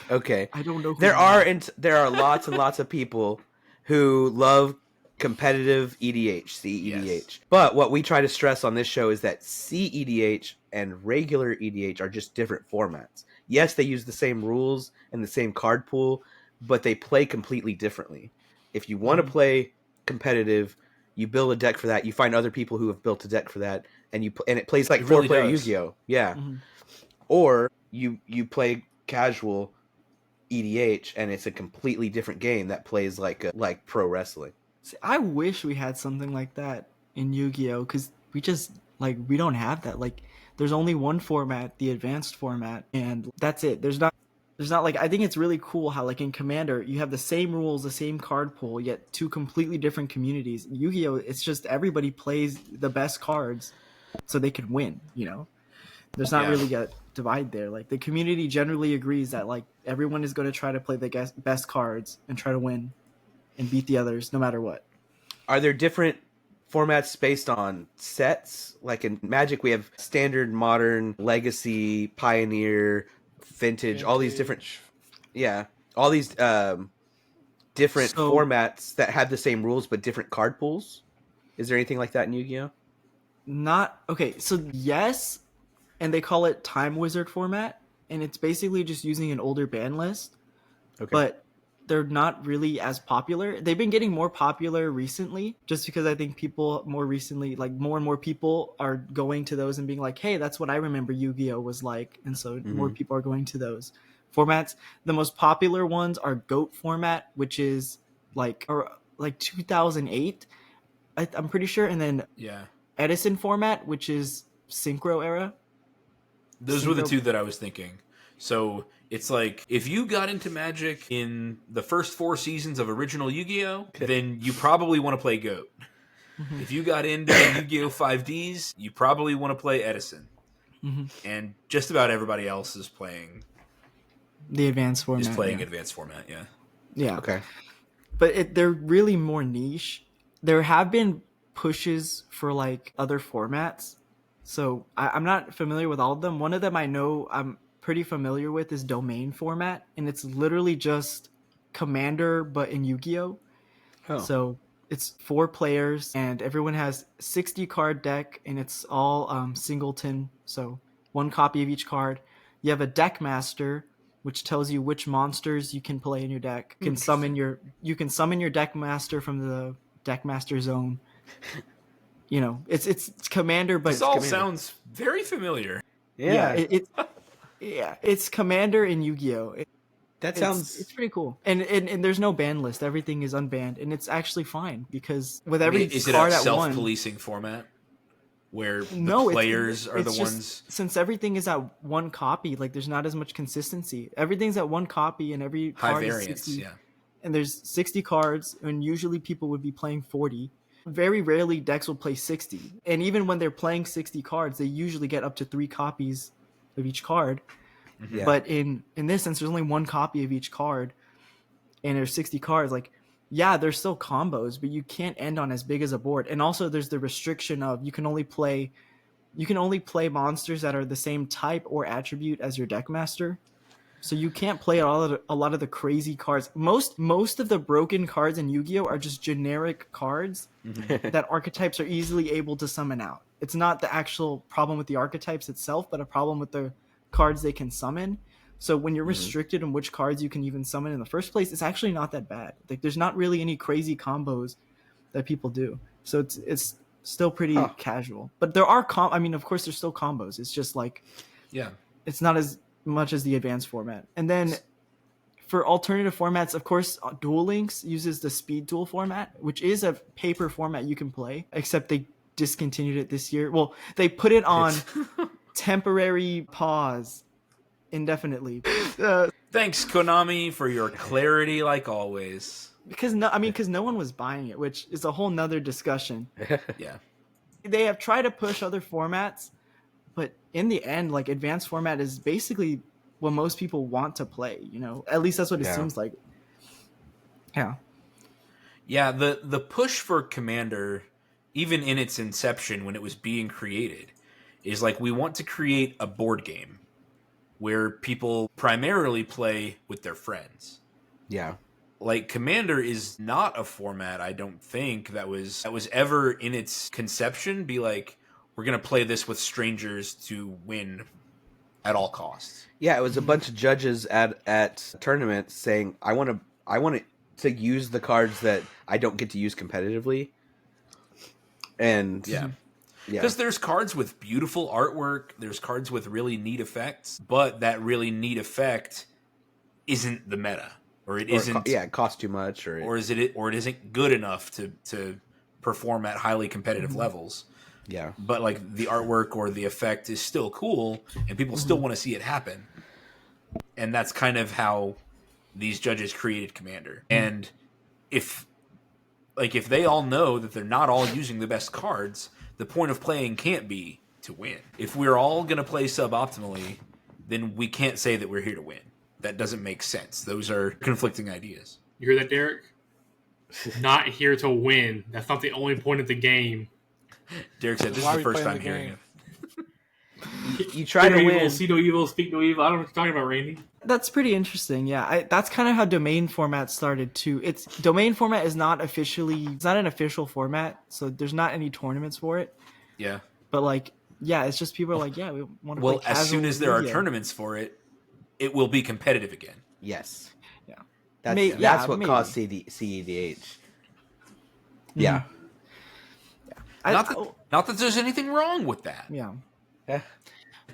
Okay. I don't know. Who There you are lots and lots of people who love competitive EDH, CEDH. Yes. But what we try to stress on this show is that CEDH and regular EDH are just different formats. Yes, they use the same rules and the same card pool, but they play completely differently. If you want to play competitive, you build a deck for that. You find other people who have built a deck for that, and it plays like It really 4-player does. Yu-Gi-Oh. Yeah. Mhm. Or you play casual EDH, and it's a completely different game that plays like pro wrestling. See, I wish we had something like that in Yu-Gi-Oh, because we don't have that. Like, there's only one format, the advanced format, and that's it. There's not like, I think it's really cool how like in Commander you have the same rules, the same card pool, yet two completely different communities. In Yu-Gi-Oh, it's just everybody plays the best cards so they can win. There's not Yeah. really a divide there. Like the community generally agrees that like everyone is going to try to play the best cards and try to win and beat the others no matter what. Are there different formats based on sets? Like in Magic, we have standard, modern, legacy, pioneer, vintage, all these different, all these different So- formats that have the same rules but different card pools. Is there anything like that in Yu-Gi-Oh? Not okay. So yes, and they call it Time Wizard format, and it's basically just using an older ban list. Okay. But they're not really as popular. They've been getting more popular recently, just because I think people more recently, like more and more people are going to those and being like, "Hey, that's what I remember Yu-Gi-Oh was like," and so more people are going to those formats. The most popular ones are GOAT format, which is like 2008, I'm pretty sure, and then Yeah. Edison format, which is Synchro era. Those were the Synchro- two that I was thinking. So it's like if you got into Magic in the first 4 seasons of original Yu-Gi-Oh, then you probably want to play GOAT. If you got into Yu-Gi-Oh 5Ds, you probably want to play Edison. And just about everybody else is playing The advanced format. yeah. advanced format. Yeah. Yeah. Okay. But they're really more niche. There have been pushes for like other formats. So I'm not familiar with all of them. One of them I know pretty familiar with is Domain format, and it's literally just Commander but in Yu-Gi-Oh. Oh. So it's 4 players, and everyone has 60 card deck, and it's all singleton. So 1 copy of each card. You have a deck master, which tells you which monsters you can play in your deck. You can summon your deck master from the deck master zone. You know, it's Commander, but This all sounds very familiar. Yeah, it's Commander in Yu-Gi-Oh. it's Pretty cool, and there's no ban list. Everything is unbanned, and it's actually fine because with every Is it card a at one, self-policing format where no, the players are the just, ones? Since everything is at 1 copy, like there's not as much consistency. Everything's at 1 copy, and every High card variance, is 60, yeah. and there's 60 cards, and usually people would be playing 40. Very rarely decks will play 60, and even when they're playing 60 cards, they usually get up to 3 copies of each card. Yeah. But in this sense, there's only 1 copy of each card, and there's 60 cards. Like, yeah, there's still combos, but you can't end on as big as a board. And also, there's the restriction of you can only play monsters that are the same type or attribute as your deck master. So you can't play a lot of the crazy cards. Most of the broken cards in Yu-Gi-Oh are just generic cards that archetypes are easily able to summon out. It's not the actual problem with the archetypes itself, but a problem with the cards they can summon. So when you're restricted on which cards you can even summon in the first place, it's actually not that bad. Like there's not really any crazy combos that people do. So it's still pretty casual. But there are of course there's still combos. It's just like it's not as much as the advanced format. And then for alternative formats, of course, Duel Links uses the Speed Duel format, which is a paper format you can play, except they discontinued it this year. Well, they put it on temporary pause indefinitely. Thanks, Konami, for your clarity, like always. Because no one was buying it, which is a whole nother discussion. Yeah. They have tried to push other formats, but in the end, like advanced format is basically what most people want to play, you know? At least that's what it seems like. Yeah. Yeah, the push for Commander, even in its inception when it was being created, is like we want to create a board game where people primarily play with their friends. Yeah. Like Commander is not a format, I don't think, that was ever in its conception be like, we're going to play this with strangers to win at all costs. Yeah, it was a bunch of judges at tournaments saying, I want to use the cards that I don't get to use competitively. And because there's cards with beautiful artwork, there's cards with really neat effects, but that really neat effect isn't the meta, or it isn't. It costs too much, or it isn't good enough to perform at highly competitive levels. Yeah, but like the artwork or the effect is still cool, and people still want to see it happen. And that's kind of how these judges created Commander. And if they all know that they're not all using the best cards, the point of playing can't be to win. If we're all going to play suboptimally, then we can't say that we're here to win. That doesn't make sense. Those are conflicting ideas. You hear that, Derek? Not here to win. That's not the only point of the game. Derek said, this Why is are the we first playing time the hearing game? it. you try to Hear no win. evil, see no evil, speak no evil. I don't know what you're talking about, Randy. That's pretty interesting. Yeah, that's kind of how domain format started too. It's domain format is not an official format, so there's not any tournaments for it. Yeah. But like, yeah, it's just people are like, yeah, we want to. Well, play as soon casual as there are Yu-Gi-Oh. tournaments for it, it will be competitive again. Yes. Yeah. That's what maybe. caused CEDH. Yeah. Not that there's anything wrong with that. Yeah.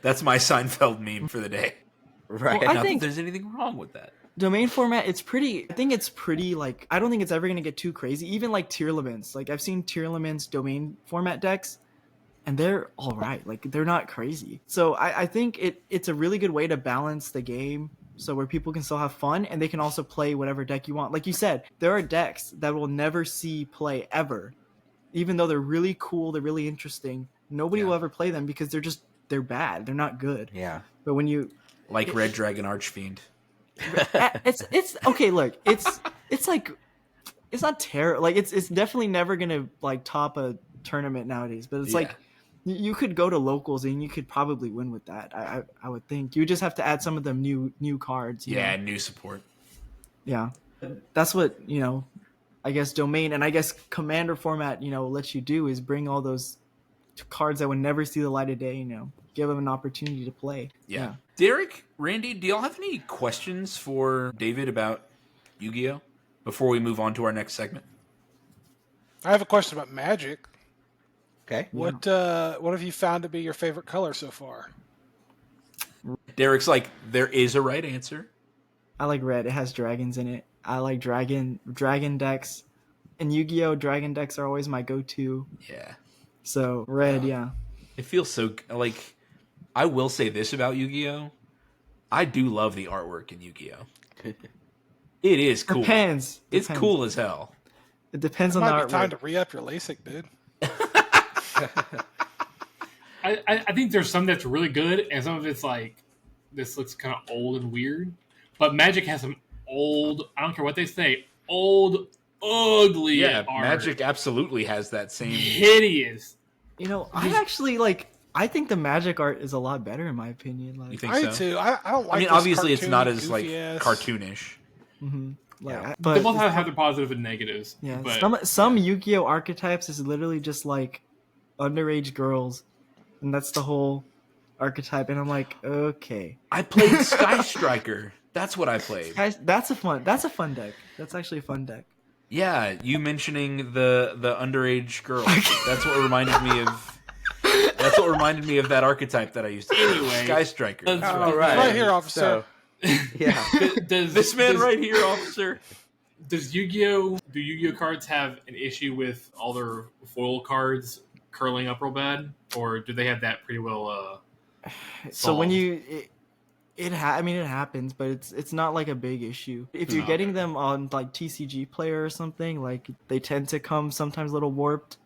That's my Seinfeld meme for the day. Right. Well, I Not think- that there's anything wrong with that. Domain format, I think it's pretty, like, I don't think it's ever going to get too crazy. Even like tier laments. Like, I've seen tier laments domain format decks, and they're all right. Like, they're not crazy. So I think it's a really good way to balance the game, so where people can still have fun, and they can also play whatever deck you want. Like you said, there are decks that will never see play ever. Even though they're really cool, they're really interesting, nobody will ever play them because they're bad. They're not good. Yeah. But when you... Like Red Dragon Archfiend. it's okay. Look, it's like it's not terrible. Like it's definitely never gonna like top a tournament nowadays. But it's like You could go to locals and you could probably win with that. I would think you just have to add some of them new cards. you Yeah, know? new support. Yeah, that's what I guess domain and I guess commander format lets you do is bring all those cards that would never see the light of day. Give them an opportunity to play. Yeah. Derek, Randy, do y'all have any questions for David about Yu-Gi-Oh before we move on to our next segment? I have a question about Magic. Okay. What have you found to be your favorite color so far? Derek's like, there is a right answer. I like red. It has dragons in it. I like dragon decks. In Yu-Gi-Oh, dragon decks are always my go-to. Yeah. So red, yeah. It feels so like. I will say this about Yu-Gi-Oh. I do love the artwork in Yu-Gi-Oh. It is cool. Depends. It's cool as hell. It depends It on the might artwork. be time to re-up your LASIK, dude. I think there's some that's really good, and some of it's like, this looks kind of old and weird. But Magic has some old, I don't care what they say, old, ugly Yeah, art. Magic absolutely has that same. Hideous. I actually like. I think the Magic art is a lot better in my opinion. Like, You think I so? do too. I don't like. I mean, this obviously, it's not cartoony, as like goofy-ass- cartoonish. yeah. They But both have their positive and negatives. yeah, But some Yu-Gi-Oh archetypes is literally just like underage girls, and that's the whole archetype. And I'm like, okay, I played Sky Striker. That's what I played. guys, that's a fun deck. That's actually a fun deck. Yeah, you mentioning the underage girl. That's what reminded me of. That's what reminded me of that archetype that I used to play. Anyway. Sky Striker. That's All right. Right here, officer. So, yeah. does This man does, right here, officer. Do Yu-Gi-Oh cards have an issue with all their foil cards curling up real bad, or do they have that pretty well? So when solved? it happens, but it's not like a big issue. If you're getting them on like TCG Player or something, like they tend to come sometimes a little warped,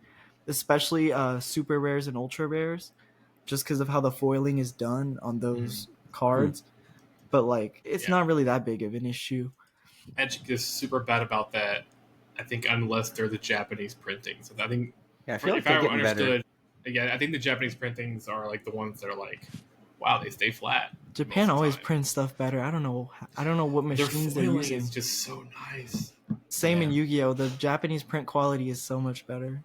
especially super rares and ultra rares, just because of how the foiling is done on those cards. But like it's not really that big of an issue. Magic is super bad about that. I think unless they're the Japanese printings. So I think Yeah, I feel like if they're I getting better. understood, yeah, I think the Japanese printings are like the ones that are like, wow, they stay flat. Japan most of the always time. prints stuff better. I don't know what Their machines they're foiling using. is just so nice. Same in Yu-Gi-Oh. The Japanese print quality is so much better.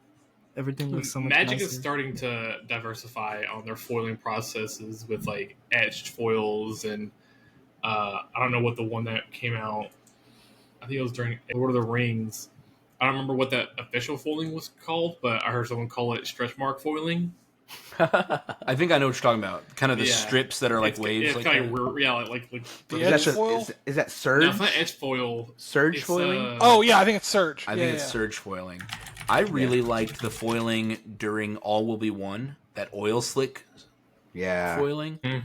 Everything looks so much Magic nicer. is starting to diversify on their foiling processes with like etched foils and I don't know what the one that came out. I think it was during Lord of the Rings. I don't remember what that official foiling was called, but I heard someone call it stretch mark foiling. I think I know what you're talking about. Kind of the Yeah. strips that are like waves. It's like kind that. of weird. Yeah, like The Is edge that, foil? is that no, surge? it's not edge foil. Surge It's, foiling? Oh yeah, I think it's Surge. I think it's surge foiling. I really liked the foiling during All Will Be One. That oil slick Yeah. foiling. That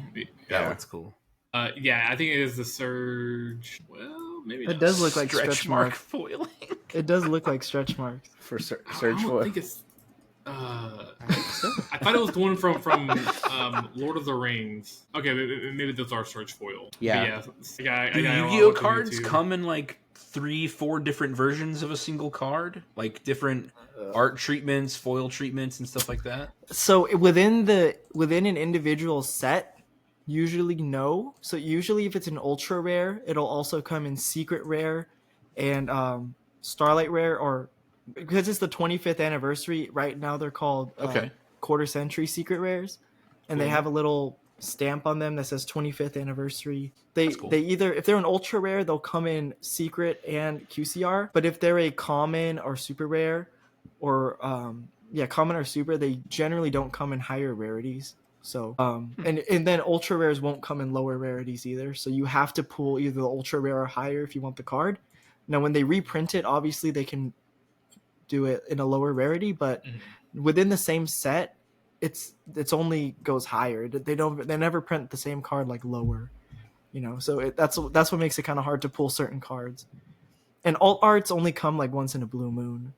Yeah. one's cool. Yeah, I think it is the surge. Well, maybe It not. does look like Stretch stretch mark mark. foiling. It does look like stretch marks. For I surge don't foil. think it's. I thought it was the one from Lord of the Rings. Okay, maybe those are surge foil. Yeah. But yeah. Do Yu-Gi-Oh cards come in like 3-4 different versions of a single card, like different art treatments, foil treatments, and stuff like that? So within an individual set, usually no. So usually if it's an ultra rare, it'll also come in secret rare and starlight rare, or because it's the 25th anniversary right now, they're called quarter century secret rares, and they have a little stamp on them that says 25th anniversary. They either, if they're an ultra rare, they'll come in secret and QCR, but if they're a common or super rare or common or super, they generally don't come in higher rarities. So and then ultra rares won't come in lower rarities either, so you have to pull either the ultra rare or higher if you want the card. Now when they reprint it, obviously they can do it in a lower rarity, but within the same set, it's only goes higher. They never print the same card like lower, so that's what makes it kind of hard to pull certain cards. And alt arts only come like once in a blue moon.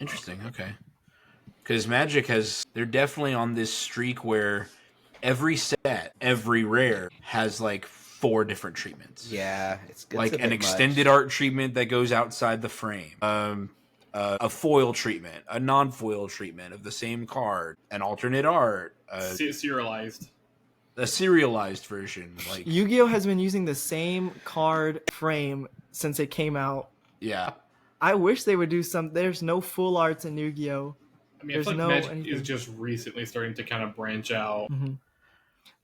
Interesting. Okay. Because Magic they're definitely on this streak where every set, every rare has like 4 different treatments. Yeah. It's like a an bit extended much. art treatment that goes outside the frame. a foil treatment, a non-foil treatment of the same card, an alternate art, Serialized. a serialized version. Like, Yu-Gi-Oh has been using the same card frame since it came out. yeah. I wish they would do some. There's no full arts in Yu-Gi-Oh. I mean, There's I feel like no Magic anything. is just recently starting to kind of branch out. Mm-hmm.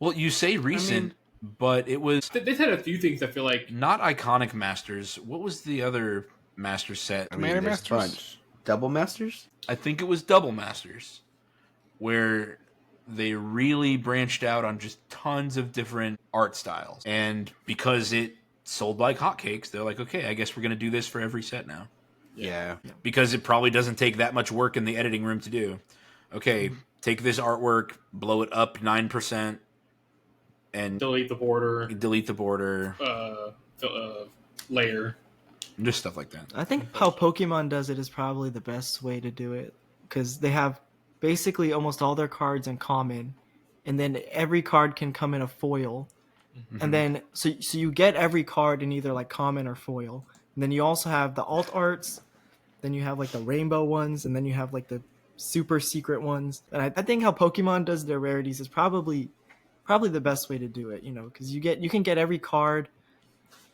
Well, you say recent, but it was They've had a few things I feel like. not iconic Masters. What was the other Master set? Commander there's a Masters? bunch. Double Masters? I think it was Double Masters, where they really branched out on just tons of different art styles. And because it sold like hotcakes, they're like, okay, I guess we're going to do this for every set now. Yeah. Because it probably doesn't take that much work in the editing room to do. Okay, take this artwork, blow it up 9%, and Delete the border. Layer. Just stuff like that. I think how Pokemon does it is probably the best way to do it, because they have basically almost all their cards in common, and then every card can come in a foil, and then so you get every card in either like common or foil. And then you also have the alt arts, then you have like the rainbow ones, and then you have like the super secret ones. And I think how Pokemon does their rarities is probably the best way to do it, because you can get every card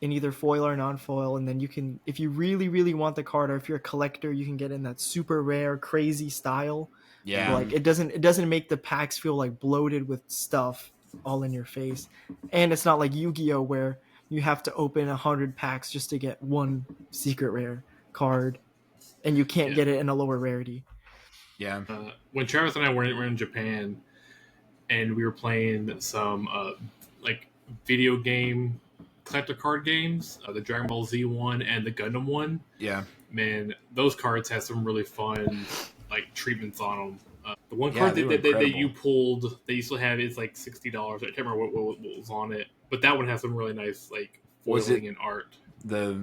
in either foil or non-foil, and then you can, if you really, really want the card, or if you're a collector, you can get in that super rare, crazy style. Yeah. Like it doesn't make the packs feel like bloated with stuff all in your face. And it's not like Yu-Gi-Oh where you have to open 100 packs just to get one secret rare card, and you can't get it in a lower rarity. Yeah. When Travis and I were in Japan, and we were playing some like video game collector card games, the Dragon Ball Z one and the Gundam one. Yeah. Man, those cards had some really fun like treatments on them. The one Yeah, card they were that you incredible. pulled, they used to have is like $60. I can't remember what was on it, but that one has some really nice like Was foiling it- and art. The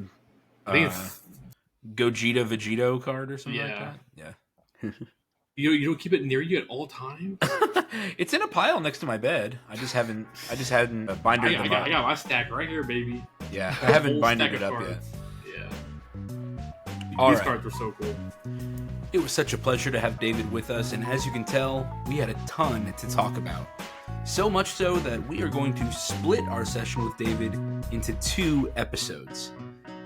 I think it's Gogeta Vegito card or something like Yeah. that. Yeah. you don't keep it near you at all times. It's in a pile next to my bed. I just hadn't bindered I them got up. my stack right here, baby. Yeah, I haven't Whole bindered stack it of up yet. cards. Yeah. All These right. cards are so cool. It was such a pleasure to have David with us, and as you can tell, we had a ton to talk about. So much so that we are going to split our session with David into 2 episodes.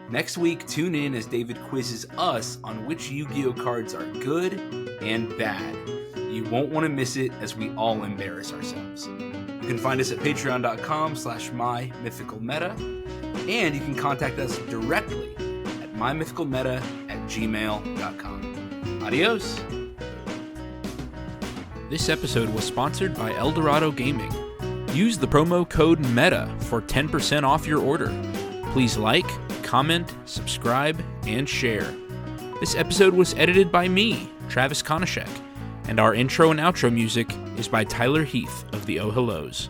Next week, tune in as David quizzes us on which Yu-Gi-Oh cards are good and bad. You won't want to miss it as we all embarrass ourselves. You can find us at patreon.com/mymythicalmeta, and you can contact us directly at mymythicalmeta@gmail.com. Adios! This episode was sponsored by Eldorado Gaming. Use the promo code META for 10% off your order. Please like, comment, subscribe, and share. This episode was edited by me, Travis Konishek, and our intro and outro music is by Tyler Heath of the Oh Hellos.